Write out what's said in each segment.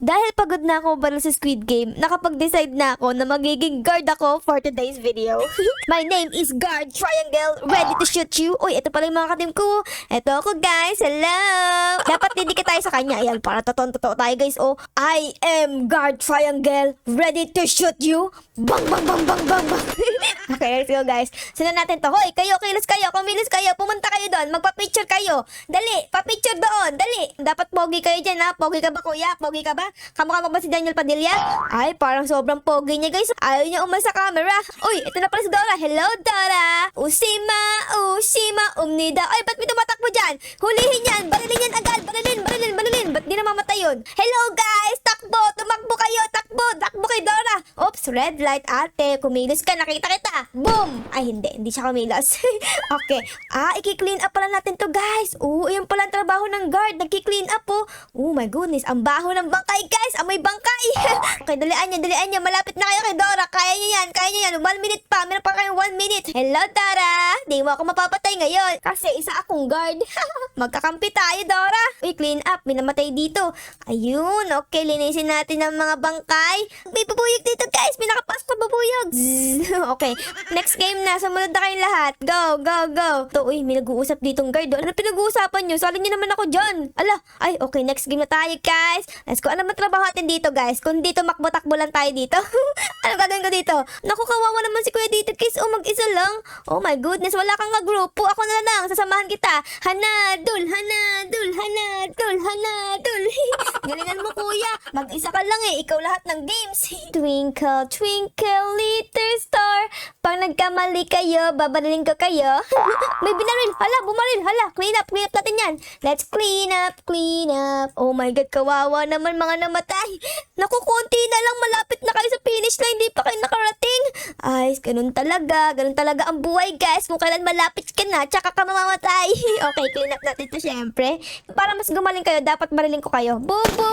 Dahil pagod na ako para sa Squid Game, nakapag-decide na ako na magiging guard ako for today's video. My name is Guard Triangle, ready to shoot you. Uy, ito pala yung mga katim ko. Ito ako guys, hello! Dapat didikit tayo sa kanya. Ayan, para totoo tayo guys. Oh, I am Guard Triangle, ready to shoot you. Bang, bang, bang, bang, bang, bang. Okay, let's go guys. Sundan natin to. Hoy, kayo, kilos kayo, kumilos kayo, pumunta kayo doon, magpa-picture kayo. Dali, pa-picture doon, dali. Dapat pogi kayo dyan ha. Pogi ka ba kuya? Pogi ka ba? Kamukha mo ba si Daniel Padilla? Ay, parang sobrang pogi niya guys. Ayaw niya umas sa camera. Uy, ito na pala si Dora. Hello Dora. Ushima, umnida. Ay, ba't may tumatakbo dyan? Hulihin yan. Barilin yan agad. Barilin. Ba't di namamatay yun? Hello guys. Takbo. Tumakbo kayo. Takbo kay Dora. Oops, red light ate. Kumilos ka. Nakita kita. Boom. Ay, hindi siya kumilos. Okay. I-clean up pala natin to guys. Yun pala ang trabaho ng guard. Nagki-clean up oh. Oh my goodness. Ang baho ng bangkay guys. Amoy bangkay. Okay, dalian niya. Malapit na kayo kay Dora. Kaya niyo yan. 1 minute pa. Meron pa kayong 1 minute. Hello Dora. Di mo ako mapapatay ngayon. Kasi isa akong guard. Magkakampi tayo Dora. Uy, clean up. May namatay dito. Ayun. Okay, linisin natin ang mga bangkay. May bubuyog dito guys. May nakapasok na bubuyog. Okay. Next game na. Sumunod na kayong lahat. Go. Uy, may nag-uusap ditong guard. Ano pinag-uusapan nyo? Sali nyo naman ako dyan. Ala. Ay, okay. Next game na tayo guys. Let's go. Ano naman trabaho natin dito guys? Kung dito makbo-takbo lang tayo dito. Ano gagawin ko dito? Naku, kawawa naman si kuya dito guys. Mag-isa lang. Oh my goodness. Wala kang grupo. Ako na lang. Sasamahan kita. Hanadul. Galingan mo kuya. Mag-isa ka lang eh. Ikaw lahat ng games. Twinkle, twinkle, little star. Pag nagkamali kayo, babarilin ko kayo. May binaril. Hala, bumaril. Hala, clean up natin yan. Let's clean up. Oh my God, kawawa naman mga namatay. Naku, konti na lang. Malapit na kayo sa finish line. Hindi pa kayo nakarating. Ay, ganun talaga ang buhay guys. Kung kailan malapit ka na, tsaka ka mamamatay. Okay, clean up natin to syempre. Para mas gumaling kayo, dapat barilin ko kayo. Boom. Go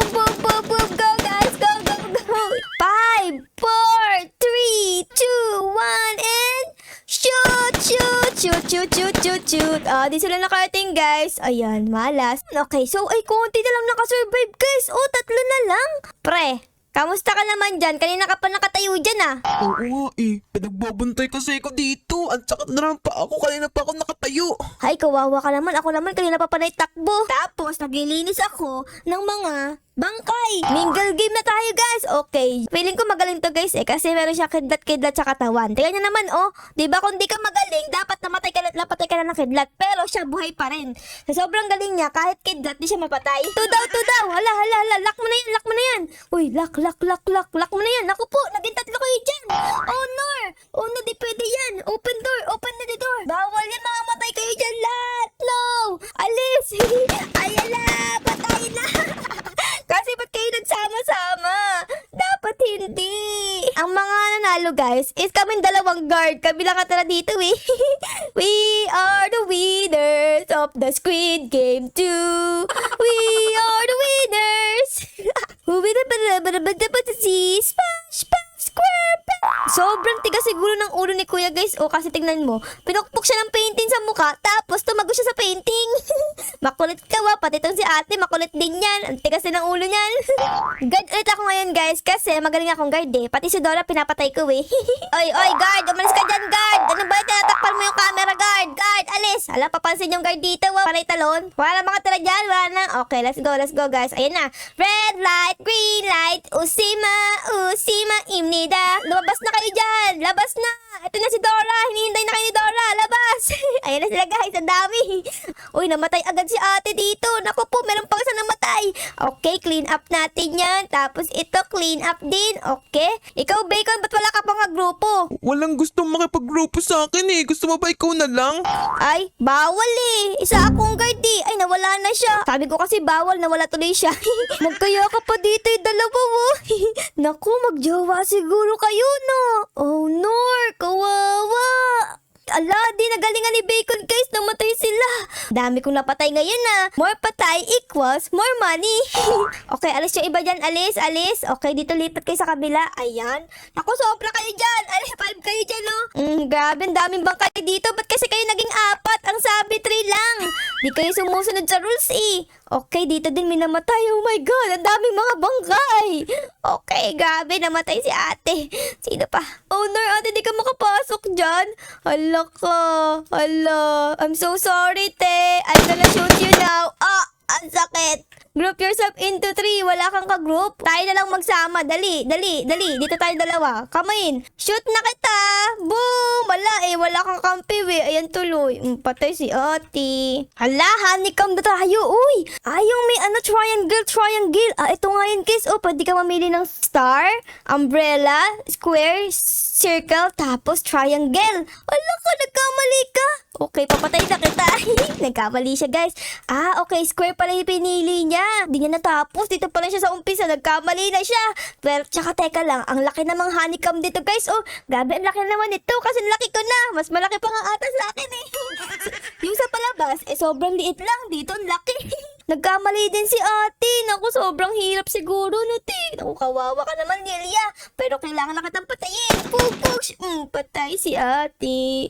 guys, go. 5, 4, 3, 2, 1, and shoot. Di sila nakarating guys. Ayan, malas. Okay, so ay konti na lang nakasurvive guys. Tatlo na lang. Pre, kamusta ka naman dyan? Kanina ka pa nakatayo dyan ah. Oo nga eh. Pinagbabantay kasi ako dito. Ang sakit na naman pa ako. Kanina pa ako nakatayo. Ay, kawawa ka naman. Ako naman kanina pa panay takbo. Tapos, naglilinis ako ng mga bangkay. Mingle game na tayo guys. Okay. Feeling ko magaling to guys kasi meron siya kidlat sa katawan. Tingnan niyo naman oh. Diba kung di ka magaling, dapat napatay ka na ng kidlat. Pero siya buhay pa rin. Sa sobrang galing niya, kahit kidlat, di siya mapatay. Tudaw. Hala. Lock mo na yan. Uy, lock mo na yan. Naku po, naging tatlo kayo dyan. Oh no, di pwede yan. Open na the door. Bawal yan, mamamatay kayo dyan lahat. No. Alis. Ayala, patay na. Kasi ba't kayo nagsama-sama? Dapat hindi. Ang mga nanalo guys is kaming dalawang guard. Kami lang katara dito eh. We are the winners of the Squid Game 2. We are the winners. Who will the square. Sobrang tigas siguro ng ulo ni kuya guys. Kasi tingnan mo, pinukpok siya ng painting sa mukha, tapos tumago siya sa painting. Makulit ka wa, pati itong si ate, makulit din yan. Ang tigas din ng ulo niyan. Guard ulit ako ngayon guys, kasi magaling akong guard eh. Pati si Dora pinapatay ko eh. Oy, guard, umalis ka dyan guard. Ano ba, tinatakpan mo yung camera guard? Guard, alis. Hala, papansin yung guard dito, panay talon. Wala mga tira dyan, wala na. Okay, let's go guys. Ayan na. Red light, green light, Ushima, imnida. Lumabas na kayo dyan. Labas na. Ito na si Dora. Hinihintay na kayo ni Dora. Labas. Ayan na sila guys. Ang dami. Uy, namatay agad si ate dito. Naku po, meron pang isang namatay. Okay, clean up natin yan. Tapos ito, clean up din. Okay. Ikaw, Bacon, ba't wala ka pang grupo? Walang gustong makipag-grupo sa akin eh. Gusto mo ba ikaw na lang? Ay, bawal eh. Isa akong guard eh. Ay, nawala na siya. Sabi ko kasi bawal, nawala tuloy siya. Magkaya ka pa dito yung dalawa mo. Naku, magjowa siguro kayo no. Oh no, kawawa. Ala, di nagalingan ni Bacon guys, namatay sila. Dami kong napatay ngayon na. More patay equals more money. Okay, alis yung iba dyan. Alis. Okay, dito lipat kayo sa kabila. Ayan. Naku, sobra kayo dyan. Alis, 5 kayo dyan, no? Grabe, ang daming bangkay dito. Ba't kasi kayo naging 4? Ang sabi 3 lang. Di kayo sumusunod sa rules, eh. Okay, dito din may namatay. Oh my God, ang daming mga bangkay. Okay, grabe, namatay si ate. Sino pa? Owner, ate, di ka makapasok dyan. Hala ka. Hala. I'm so sorry, te. I'm gonna shoot you now. Ang sakit. Group yourself into 3. Wala kang ka-group. Tayo na lang magsama. Dali. Dito tayo dalawa. Come in. Shoot na kita. Boom! Wala wala kang kampi Ayan tuloy. Patay si ate. Hala, honeycomb na tayo. Uy! Yung may triangle. Ito nga yun, guys. Pwede ka mamili ng star, umbrella, square, circle, tapos triangle. Hala ka, nagkamali ka. Okay, papatay na kita. Nagkamali siya, guys. Okay, square pala yung pinili niya. Di niya natapos. Dito pala siya sa umpisa. Nagkamali na siya. Pero, tsaka teka lang. Ang laki namang honeycomb dito, guys. Grabe, ang laki naman ito. Kasi laki ko na. Mas malaki pa nga ata sa akin eh. Yung sa palabas, sobrang liit lang. Dito, ang laki. Nagkamali din si ate. Naku, sobrang hirap siguro, no, te. Naku, kawawa ka naman, Nelia. Pero kailangan na kitang patayin. Pupush. Patay si ate.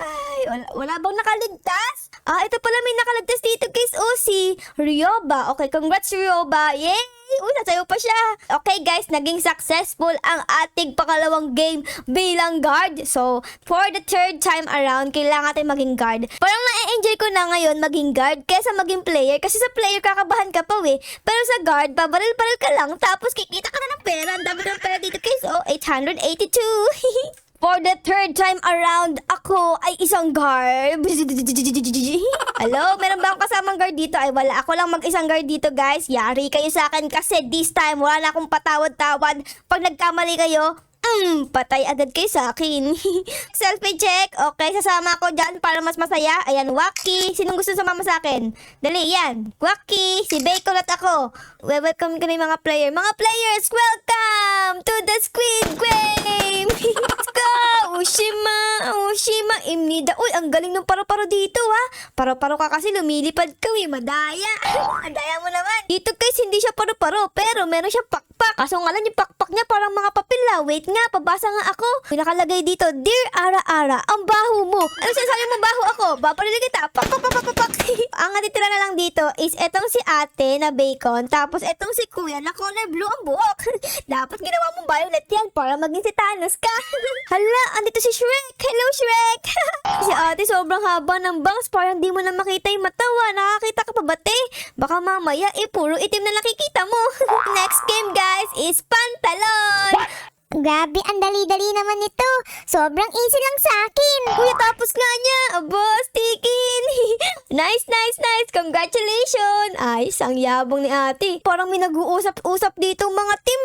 Ay, wala bang nakaligtas? Ito pala may nakaligtas dito, guys. Si Ryoba. Okay, congrats, Ryoba. Yay! Nasayo pa siya. Okay, guys, naging successful ang ating pangalawang game bilang guard. So, for the third time around, kailangan natin maging guard. Parang na-enjoy ko na ngayon maging guard kaysa maging player. Kasi sa player, kakabahan ka pa, Pero sa guard, babaril-baril ka lang, tapos kikita ka na ng pera. Ang dami ng pera dito, guys. 882. For the third time around, ako ay isang guard. Hello? Meron ba akong kasamang guard dito? Ay, wala. Ako lang mag-isang guard dito, guys. Yari kayo sa akin kasi this time, wala na akong patawad-tawad. Pag nagkamali kayo, patay agad kayo sa akin. Selfie check. Okay, sasama ako dyan para mas masaya. Ayan, Waki. Sinong gusto sumama sa akin? Dali, yan. Waki, si Bacon at ako. Welcome ko na yung mga player. Mga players, welcome to the Squid Game! Let's go! Ushima, Imnida. Uy, ang galing ng paro-paro dito, ha? Paro-paro ka kasi lumilipad ka, madaya. Madaya mo naman. Dito, guys, hindi siya paro-paro, pero meron siya pakpak. Kaso nga lang yung pakpak niya parang mga papel na. Wait nga, pabasa nga ako. May nakalagay dito, Dear Ara-Ara, ang baho mo. Ano sinasabi mo baho ako? Baparilin kita. Pak. Ang natitira na lang dito is etong si ate na bacon, tapos etong si kuya na color blue ang buhok. Dapat ginawa mong violet yan para maging si Thanos ka. Hala, andito si Shrek. Hello, Shrek. Si ate sobrang haba ng bangs, parang di mo na makita yung matawa. Nakakita ka pa ba, te? Baka mamaya, puro itim na nakikita mo. Next game, guys, is pantalon. Grabe, ang dali-dali naman ito. Sobrang easy lang sa akin. Kuya, tapos nga niya. Boss, tikin. Nice. Congratulations. Ay, ang yabong ni ate. Parang may nag-uusap-usap dito mga team,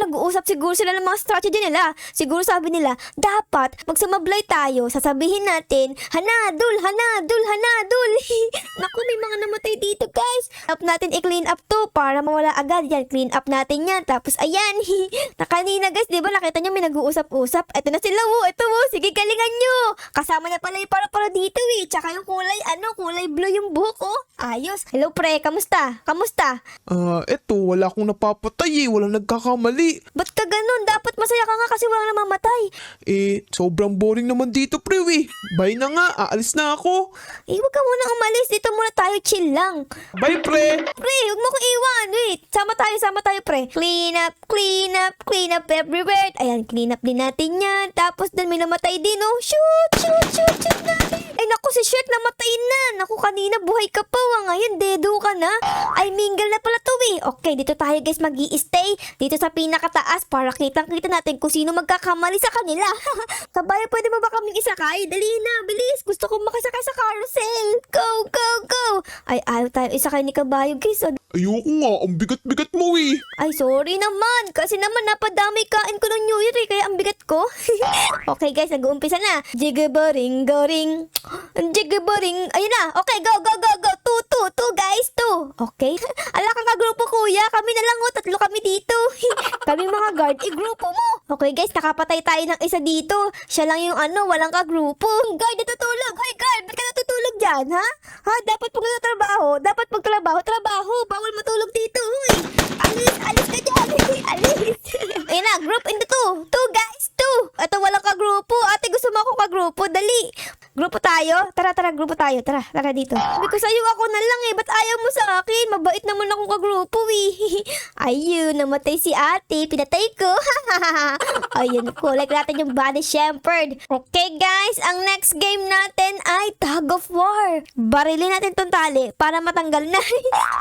nag-uusap siguro sila ng mga strategy nila. Siguro sabi nila, dapat magsamablay tayo. Sasabihin natin, hanadul. Naku, may mga namatay dito, guys. Up natin i-clean up to para mawala agad. Yan, clean up natin yan. Tapos, ayan. Kanina, guys, di ba nakita nyo may nag-uusap-usap? Ito na sila, ito, sige, galingan nyo. Kasama niya pala yung para dito, Tsaka yung kulay blue yung buhok, Ayos. Hello, pre, kamusta? Eto, wala akong napapatay Walang nagkakamali. Ba't ka ganun? Dapat masaya ka nga kasi walang namamatay. Sobrang boring naman dito, pre, Bye na nga, aalis na ako. Huwag ka muna umalis. Dito muna tayo, chill lang. Bye, pre. Pre, huwag mo ko iwan. Wait, sama tayo, pre. Clean up everywhere. Ayan, clean up din natin yan. Tapos dun may namatay din, Shoot natin. Ay, naku, si Shrek namatay na. Naku, kanina buhay ka pa, Ngayon, dedo ka na. Ay, mingle na pala to, Okay, dito tayo, guys, mag-i-stay. Dito sa pinakataas para kitang-kita natin kung sino magkakamali sa kanila. Kabayo, pwede mo ba kaming isakay? Dali na, bilis. Gusto kong makisakay sa carousel. Go. Ay, ayaw tayo isakay ni Kabayo, guys. Ayoko nga, ang bigat-bigat mo, Ay, sorry naman. Kasi naman napadami kain ko ng New Year, kaya ang bigat ko. Okay, guys, nag-uumpisa na. Jigabaring. Ayun na. Okay, go. Two, guys. Okay. Ala ka grupo, kuya. Kami na lang, tatlo kami dito. Kami mga guard, grupo mo. Okay, guys, nakapatay tayo ng isa dito. Siya lang yung walang kagrupo. Guard, natutulog. Hoy, guard, ba't ka natutulog dyan, ha? Dapat pag trabaho. Bawal matulog dito, hoy. Alis ka dyan. Alis. Ayun na, group into two. Two, guys. Ito, walang kagrupo. Ate, gusto mo ako kagrupo? Dali. Grupo tayo? Tara, grupo tayo. Tara dito. Sabi ko sa'yo, ako na lang eh. Ba't ayaw mo sa akin? Mabait naman akong kagrupo eh. Ayun, namatay si ate. Pinatay ko. Ayun, collect natin yung body shepherd. Okay guys, ang next game natin ay tug of war. Barilin natin tong tali para matanggal na.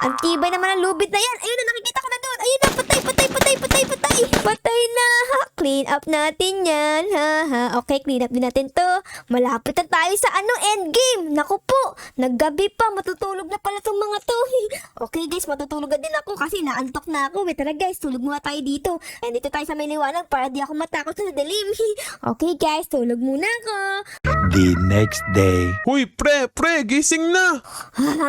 Ang tibay naman ang lubid na yan. Ayun na, nakikita ko na doon. Ayun na, patay. Patay na. Clean up natin yan. Okay, clean up din natin to. Malapit na tayo sa endgame. Naku po, naggabi pa. Matutulog na pala tong mga to. Okay guys, matutulog na din ako kasi naantok na ako. Tara guys, tulog muna tayo dito. And dito tayo sa may liwanag para di ako matakot sa dilim. Okay guys, tulog muna ako. The next day. Hoy, pre, gising na.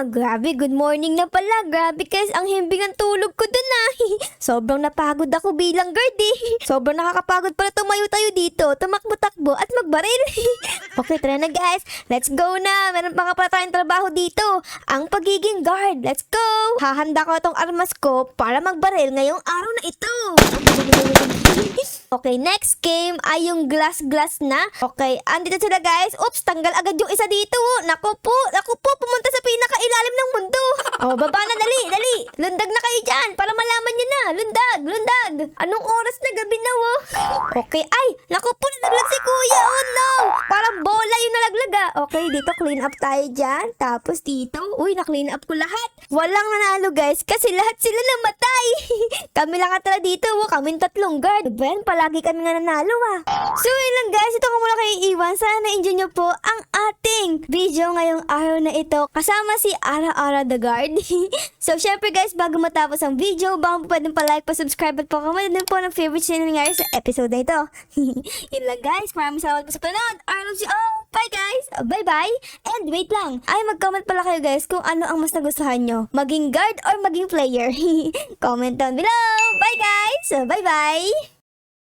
Grabe, good morning na pala. Grabe guys, ang himbing ang tulog ko dun ah. Sobrang napagod ako bilang guard eh. Sobrang nakakapagod pala tumayo tayo dito, tumakbo-takbo at magbaril. Okay, tara na guys. Let's go na. Meron pa nga pala tayong trabaho dito. Ang pagiging guard. Let's go. Hahanda ko itong armas ko para magbaril ngayong araw na ito. Okay, next game ay yung glass na. Okay, andito sila guys. Oops, tanggal agad yung isa dito. Naku po, pumunta sa pinakailalim ng mundo. Oh, baba na, dali. Lundag na kayo dyan para malaman nyo na. Lundag. Anong oras na? Gabi na, oh. Okay, ay, naku po, nalaglag si kuya. Oh no, parang bola yung nalaglag ah. Okay, dito clean up tayo dyan. Tapos dito, uy, na-clean up ko lahat. Walang nanalo guys kasi lahat sila namatay. Kami lang atala dito, oh. Kaming tatlong guard. Ben, palagi kami nga nanalo ah. So yun lang guys, ito ko muna kayo iwan. Sana na-enjoy nyo po ang ating video ngayong araw na ito kasama si Ara the Guard. So syempre guys, bago matapos ang video, baka po pwedeng pa-like, pa-subscribe at po comment din po ng favorite na nangyari sa episode na ito. Yun lang guys, maraming salamat po sa panonood. I love you all. Bye guys. Bye. And wait lang, ay mag-comment pala kayo guys kung ano ang mas nagustuhan nyo. Maging guard or maging player. Comment down below. Bye guys. Bye.